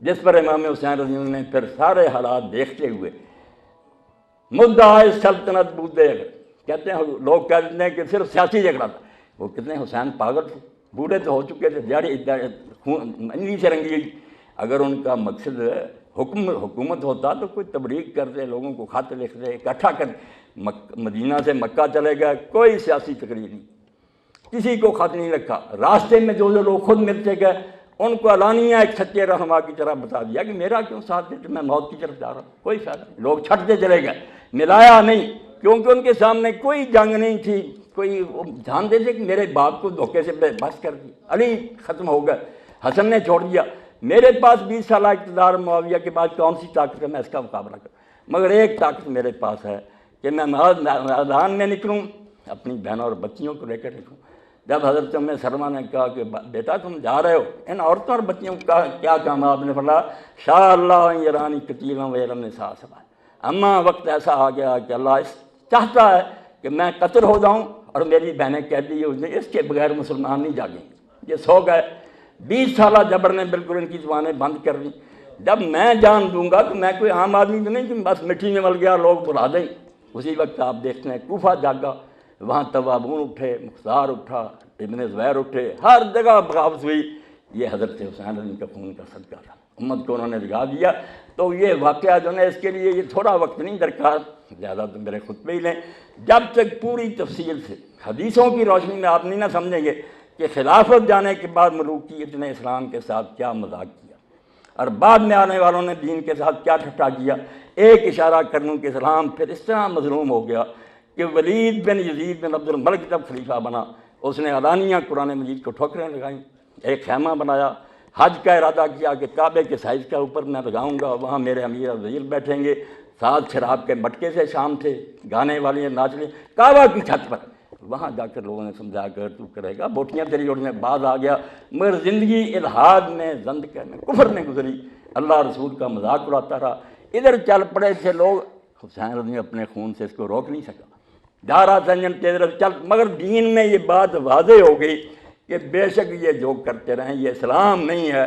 جس پر امام حسین رضی اللہ عنہ نے پھر سارے حالات دیکھتے ہوئے مدعا سلطنت بودے، کہتے ہیں لوگ کہتے ہیں کہ صرف سیاسی جھگڑا تھا، وہ کتنے حسین پاگل تھے، بوڑھے تو ہو چکے تھے، انگلی سے رنگی گئی۔ اگر ان کا مقصد حکومت ہوتا تو کوئی تبلیغ کرتے، لوگوں کو خط لکھتے، اکٹھا کر مدینہ سے مکہ چلے گئے، کوئی سیاسی تقریر نہیں، کسی کو خط نہیں لکھا، راستے میں جو لوگ خود ملتے گئے ان کو علانیہ ایک سچے رہنما کی طرح بتا دیا کہ میرا کیوں ساتھ دیتے، میں موت کی طرف جا رہا ہوں، کوئی فائدہ نہیں، لوگ چھٹتے چلے گئے، ملایا نہیں، کیونکہ ان کے سامنے کوئی جنگ نہیں تھی، کوئی وہ جانتے تھے کہ میرے باپ کو دھوکے سے بس کر دی، علی ختم ہو گئے، حسن نے چھوڑ دیا، میرے پاس 20 سالہ اقتدار معاویہ کے بعد کون سی طاقت ہے میں اس کا مقابلہ کروں، مگر ایک طاقت میرے پاس ہے کہ میں میدان میں نکلوں، اپنی بہنوں اور بچیوں کو لے کر نکلوں۔ جب حضرت ام سلمہ نے کہا کہ بیٹا تم جا رہے ہو، ان عورتوں اور بچیوں کا کیا کام؟ آپ نے فرمایا شاء اللہ یرانی قتیلا ویرم نساء سبا، اما وقت ایسا آ گیا کہ اللہ چاہتا ہے کہ میں قتل ہو جاؤں اور میری بہنیں قیدی ہو جائیں، اس کے بغیر مسلمان نہیں جاگیں گے۔ یہ سو گئے، 20 سالہ جبر نے بالکل ان کی زبانیں بند کر دی۔ جب میں جان دوں گا تو میں کوئی عام آدمی تو نہیں کہ بس مٹی میں مل گیا لوگ بلا دیں۔ اسی وقت آپ دیکھتے ہیں کوفہ جاگا، وہاں توابون اٹھے، مختار اٹھا، ابن زبیر اٹھے، ہر جگہ بغاوت ہوئی۔ یہ حضرت حسین علی کا خون کا صدقہ تھا، امت کو انہوں نے جگا دیا۔ تو یہ واقعہ جو ہے اس کے لیے یہ تھوڑا وقت نہیں درکار، زیادہ تو میرے خطبے ہی لیں، جب تک پوری تفصیل سے حدیثوں کی روشنی میں آپ نہیں نہ سمجھیں گے کہ خلافت جانے کے بعد ملوکیت نے اسلام کے ساتھ کیا مذاق کیا اور بعد میں آنے والوں نے دین کے ساتھ کیا ٹھٹا کیا۔ ایک اشارہ کرنوں کہ اسلام پھر اس طرح مظلوم ہو گیا کہ ولید بن یزید بن عبد الملک جب خلیفہ بنا، اس نے علانیہ قرآن مجید کو ٹھوکریں لگائیں، ایک خیمہ بنایا، حج کا ارادہ کیا کہ کعبے کے سائز کے اوپر میں لگاؤں گا، وہاں میرے امیر اور وزیر بیٹھیں گے، ساتھ شراب کے مٹکے سے شام تھے، گانے والی ناچنے، کعبہ کی چھت پر۔ وہاں جا کر لوگوں نے سمجھا کر تو کرے گا، بوٹیاں تیری اڑنے بعد آ گیا، مگر زندگی الحاد میں، زندگی میں، کفر میں گزری، اللہ رسول کا مذاق اڑاتا رہا۔ ادھر چل پڑے تھے لوگ، حسین رضی اپنے خون سے اس کو روک نہیں سکا، جا رہا تھا ادھر چل، مگر دین میں یہ بات واضح ہو گئی کہ بے شک یہ جو کرتے رہیں یہ اسلام نہیں ہے،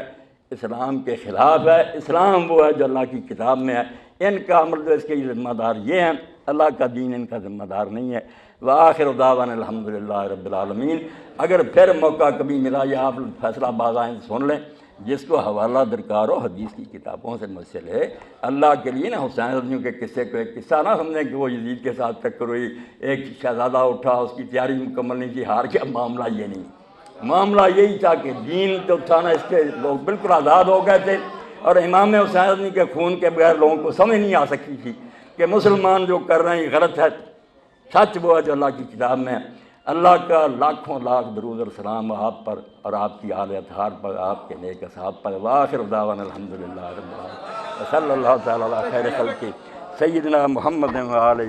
اسلام کے خلاف ہے، اسلام وہ ہے جو اللہ کی کتاب میں ہے، ان کا عمل جو اس کے ذمہ دار یہ ہیں، اللہ کا دین ان کا ذمہ دار نہیں ہے۔ وآخر دعوانا الحمدللہ رب العالمین۔ اگر پھر موقع کبھی ملا یا آپ فیصلہ باز آئیں سن لیں، جس کو حوالہ درکار ہو حدیث کی کتابوں سے مسئل ہے، اللہ کے لیے نا حسین رضیوں کے قصے کو ایک قصہ نہ سمجھیں کہ وہ یزید کے ساتھ ٹکر ہوئی، ایک شہزادہ اٹھا، اس کی تیاری مکمل نہیں تھی، ہار گیا، معاملہ یہ نہیں، معاملہ یہی تھا کہ دین تو تھا نا، اس کے لوگ بالکل آزاد ہو گئے تھے، اور امام حسین رضی کے خون کے بغیر لوگوں کو سمجھ نہیں آ سکتی تھی کہ مسلمان جو کر رہے ہیں غلط ہے، سچ وہ ہے جو اللہ کی کتاب میں ہے۔ اللہ کا لاکھوں لاکھ درود اور سلام آپ پر اور آپ کی آل اطہار پر، آپ کے نیک اصحاب پر۔ وآخر دعوانا الحمدللہ رب العالمین، صلی اللہ تعالیٰ علی خیر خلقہ سیدنا محمد و آلہ